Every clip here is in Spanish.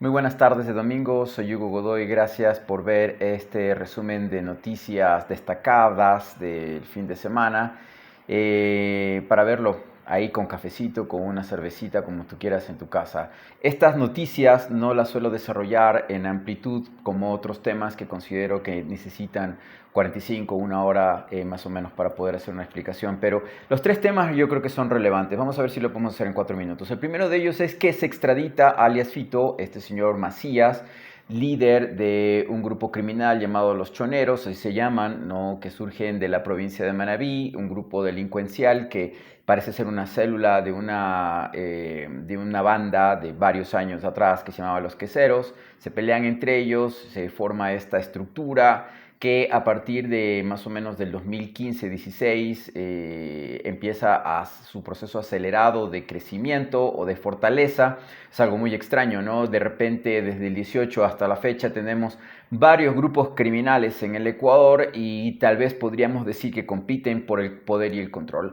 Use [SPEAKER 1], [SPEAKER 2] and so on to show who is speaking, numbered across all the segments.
[SPEAKER 1] Muy buenas tardes de domingo, soy Hugo Godoy, gracias por ver este resumen de noticias destacadas del fin de semana. Para verlo ahí con cafecito, con una cervecita, como tú quieras en tu casa. Estas noticias no las suelo desarrollar en amplitud como otros temas que considero que necesitan 45, una hora más o menos para poder hacer una explicación, pero los tres temas yo creo que son relevantes. Vamos a ver si lo podemos hacer en 4 minutos. El primero de ellos es que se extradita alias Fito, este señor Macías, líder de un grupo criminal llamado Los Choneros, así se llaman, ¿no? Que surgen de la provincia de Manabí, un grupo delincuencial que parece ser una célula de una banda de varios años atrás que se llamaba Los Queseros. Se pelean entre ellos, se forma esta estructura que a partir de más o menos del 2015-16 empieza su proceso acelerado de crecimiento o de fortaleza. Es algo muy extraño, ¿no? De repente, desde el 18 hasta la fecha, tenemos varios grupos criminales en el Ecuador y tal vez podríamos decir que compiten por el poder y el control.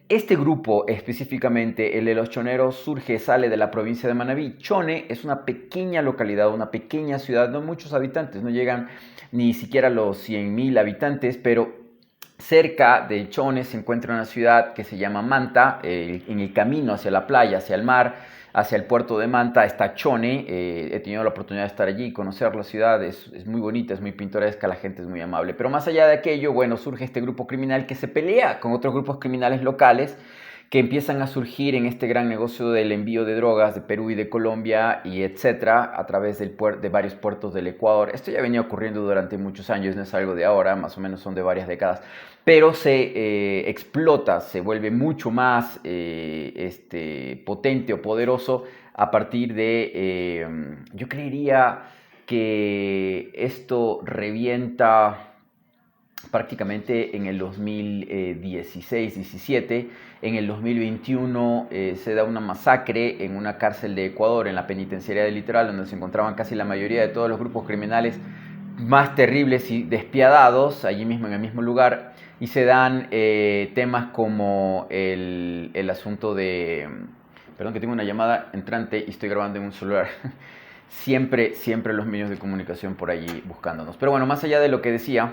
[SPEAKER 1] Este grupo, específicamente el de los Choneros, sale de la provincia de Manabí. Chone es una pequeña localidad, una pequeña ciudad, no muchos habitantes, no llegan ni siquiera a los 100.000 habitantes, pero cerca de Chone se encuentra una ciudad que se llama Manta. En el camino hacia la playa, hacia el mar, hacia el puerto de Manta está Chone. He tenido la oportunidad de estar allí, conocer la ciudad, es muy bonita, es muy pintoresca, la gente es muy amable. Pero más allá de aquello, bueno, surge este grupo criminal que se pelea con otros grupos criminales locales que empiezan a surgir en este gran negocio del envío de drogas de Perú y de Colombia y etcétera a través de varios puertos del Ecuador. Esto ya venía ocurriendo durante muchos años, no es algo de ahora, más o menos son de varias décadas, pero se explota, se vuelve mucho más potente o poderoso a partir yo creería que esto revienta prácticamente en el 2016-17. En el 2021 se da una masacre en una cárcel de Ecuador, en la penitenciaría del Litoral, donde se encontraban casi la mayoría de todos los grupos criminales más terribles y despiadados, allí mismo en el mismo lugar, y se dan temas como el asunto de... Perdón que tengo una llamada entrante y estoy grabando en un celular. Siempre los medios de comunicación por allí buscándonos. Pero bueno, más allá de lo que decía,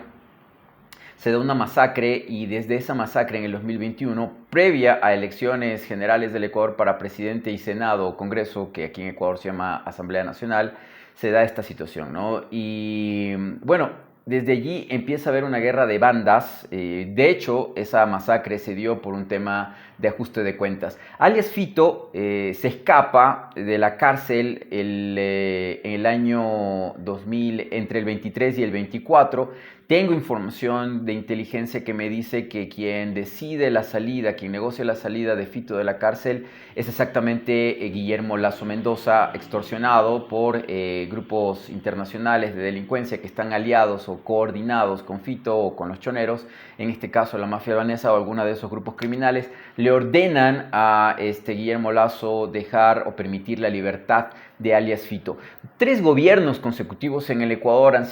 [SPEAKER 1] se da una masacre y desde esa masacre en el 2021, previa a elecciones generales del Ecuador para presidente y senado o congreso, que aquí en Ecuador se llama Asamblea Nacional, se da esta situación, ¿no? Y bueno, desde allí empieza a haber una guerra de bandas. De hecho, esa masacre se dio por un tema de ajuste de cuentas. Alias Fito se escapa de la cárcel en el año 2000, entre el 23 y el 24. Tengo información de inteligencia que me dice que quien decide la salida, quien negocia la salida de Fito de la cárcel es exactamente Guillermo Lazo Mendoza, extorsionado por grupos internacionales de delincuencia que están aliados o coordinados con Fito o con los choneros, en este caso la mafia albanesa o alguna de esos grupos criminales. Le ordenan a Guillermo Lazo dejar o permitir la libertad de alias Fito. 3 gobiernos consecutivos en el Ecuador han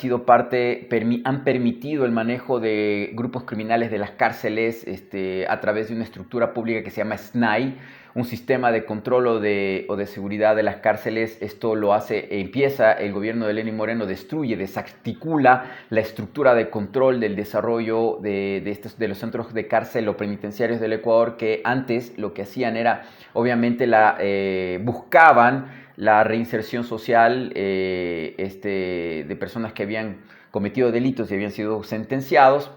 [SPEAKER 1] permitido el manejo de grupos criminales de las cárceles a través de una estructura pública que se llama SNAI, un sistema de control o de seguridad de las cárceles. Esto lo empieza el gobierno de Lenín Moreno, destruye, desarticula la estructura de control del desarrollo de los centros de cárcel o penitenciarios del Ecuador, que antes lo que hacían era, obviamente, buscaban la reinserción social de personas que habían cometido delitos y habían sido sentenciados.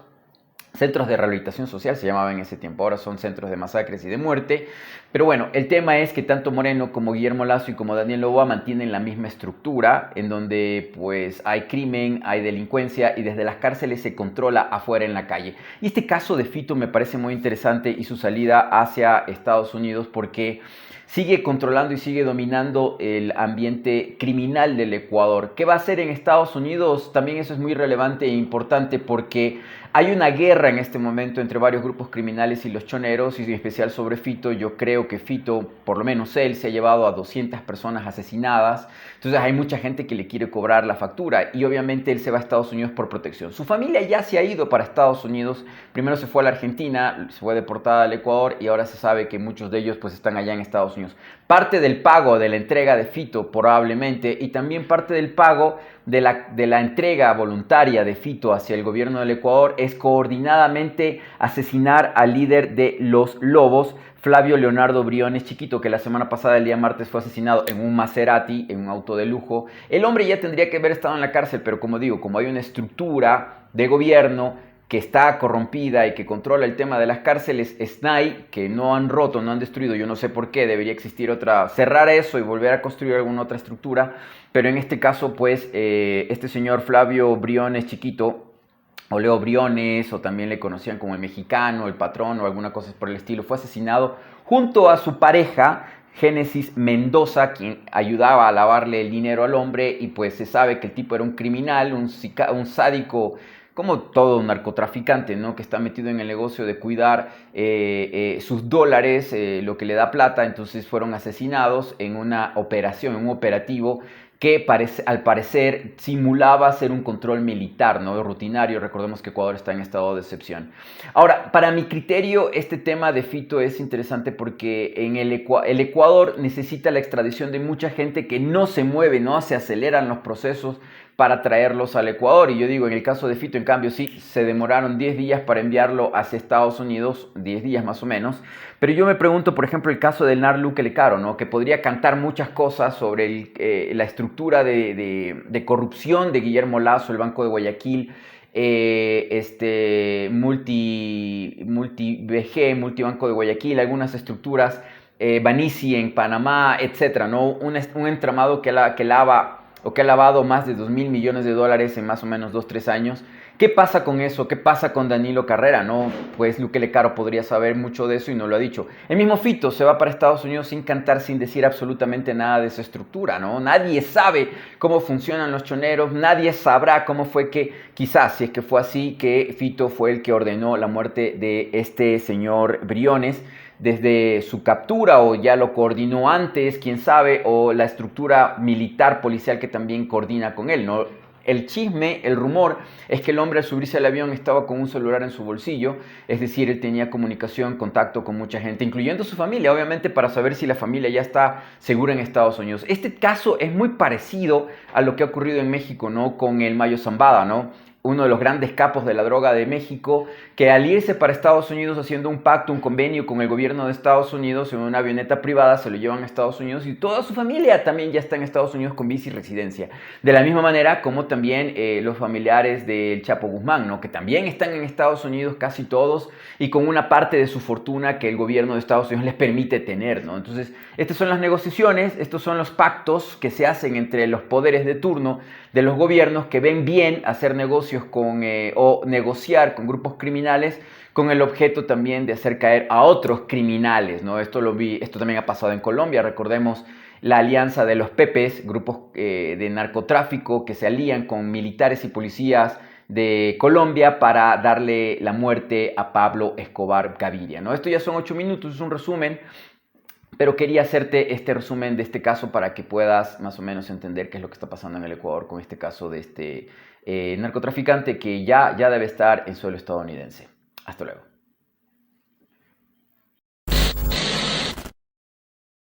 [SPEAKER 1] Centros de rehabilitación social se llamaban en ese tiempo, ahora son centros de masacres y de muerte. Pero bueno, el tema es que tanto Moreno como Guillermo Lazo y como Daniel Noboa mantienen la misma estructura, en donde pues hay crimen, hay delincuencia y desde las cárceles se controla afuera en la calle. Y este caso de Fito me parece muy interesante, y su salida hacia Estados Unidos, porque sigue controlando y sigue dominando el ambiente criminal del Ecuador. ¿Qué va a hacer en Estados Unidos? También eso es muy relevante e importante, porque hay una guerra en este momento entre varios grupos criminales y los choneros, y en especial sobre Fito. Yo creo que Fito, por lo menos él, se ha llevado a 200 personas asesinadas. Entonces hay mucha gente que le quiere cobrar la factura, y obviamente él se va a Estados Unidos por protección. Su familia ya se ha ido para Estados Unidos. Primero se fue a la Argentina, se fue deportada al Ecuador, y ahora se sabe que muchos de ellos pues están allá en Estados Unidos Unidos. Parte del pago de la entrega de Fito probablemente, y también parte del pago de la entrega voluntaria de Fito hacia el gobierno del Ecuador es coordinadamente asesinar al líder de los Lobos, Flavio Leonardo Briones Chiquito, que la semana pasada, el día martes, fue asesinado en un Maserati, en un auto de lujo. El hombre ya tendría que haber estado en la cárcel, pero como digo, como hay una estructura de gobierno que está corrompida y que controla el tema de las cárceles, SNAI, que no han roto, no han destruido, yo no sé por qué, debería existir otra, cerrar eso y volver a construir alguna otra estructura, pero en este caso, pues, este señor Flavio Briones Chiquito, o Leo Briones, o también le conocían como el mexicano, el patrón, o alguna cosa por el estilo, fue asesinado junto a su pareja, Génesis Mendoza, quien ayudaba a lavarle el dinero al hombre, y pues se sabe que el tipo era un criminal, un sádico, como todo un narcotraficante, ¿no? Que está metido en el negocio de cuidar sus dólares, lo que le da plata. Entonces fueron asesinados en una operación, en un operativo que al parecer simulaba ser un control militar, ¿no? Rutinario. Recordemos que Ecuador está en estado de excepción. Ahora, para mi criterio, este tema de Fito es interesante porque en el Ecuador necesita la extradición de mucha gente que no se mueve, no se aceleran los procesos para traerlos al Ecuador. Y yo digo, en el caso de Fito, en cambio, sí, se demoraron 10 días para enviarlo hacia Estados Unidos, 10 días más o menos. Pero yo me pregunto, por ejemplo, el caso del Nar Luque Lecaro, ¿no? Que podría cantar muchas cosas sobre la estructura de corrupción de Guillermo Lazo, el Banco de Guayaquil, Multi-BG, Multibanco de Guayaquil, algunas estructuras, Banisi en Panamá, etcétera, ¿no? Un entramado que ha lavado más de 2.000 millones de dólares en más o menos 2-3 años. ¿Qué pasa con eso? ¿Qué pasa con Danilo Carrera? ¿No? Pues Luque Lecaro podría saber mucho de eso y no lo ha dicho. El mismo Fito se va para Estados Unidos sin cantar, sin decir absolutamente nada de su estructura, ¿no? Nadie sabe cómo funcionan los choneros, nadie sabrá cómo fue que, quizás, si es que fue así, que Fito fue el que ordenó la muerte de este señor Briones desde su captura, o ya lo coordinó antes, quién sabe, o la estructura militar policial que también coordina con él, ¿no? El chisme, el rumor, es que el hombre al subirse al avión estaba con un celular en su bolsillo, es decir, él tenía comunicación, contacto con mucha gente, incluyendo su familia, obviamente, para saber si la familia ya está segura en Estados Unidos. Este caso es muy parecido a lo que ha ocurrido en México, ¿no? Con el Mayo Zambada, ¿no? Uno de los grandes capos de la droga de México, que al irse para Estados Unidos haciendo un pacto, un convenio con el gobierno de Estados Unidos en una avioneta privada, se lo llevan a Estados Unidos y toda su familia también ya está en Estados Unidos con visa y residencia. De la misma manera como también los familiares del Chapo Guzmán, ¿no? Que también están en Estados Unidos casi todos y con una parte de su fortuna que el gobierno de Estados Unidos les permite tener, ¿no? Entonces, estas son las negociaciones, estos son los pactos que se hacen entre los poderes de turno de los gobiernos que ven bien hacer negocios con o negociar con grupos criminales con el objeto también de hacer caer a otros criminales, ¿no? Esto también ha pasado en Colombia. Recordemos la alianza de los Pepes, grupos de narcotráfico que se alían con militares y policías de Colombia para darle la muerte a Pablo Escobar Gaviria, ¿no? Esto ya son 8 minutos, es un resumen, pero quería hacerte este resumen de este caso para que puedas más o menos entender qué es lo que está pasando en el Ecuador con este caso de este narcotraficante que ya debe estar en suelo estadounidense. Hasta luego.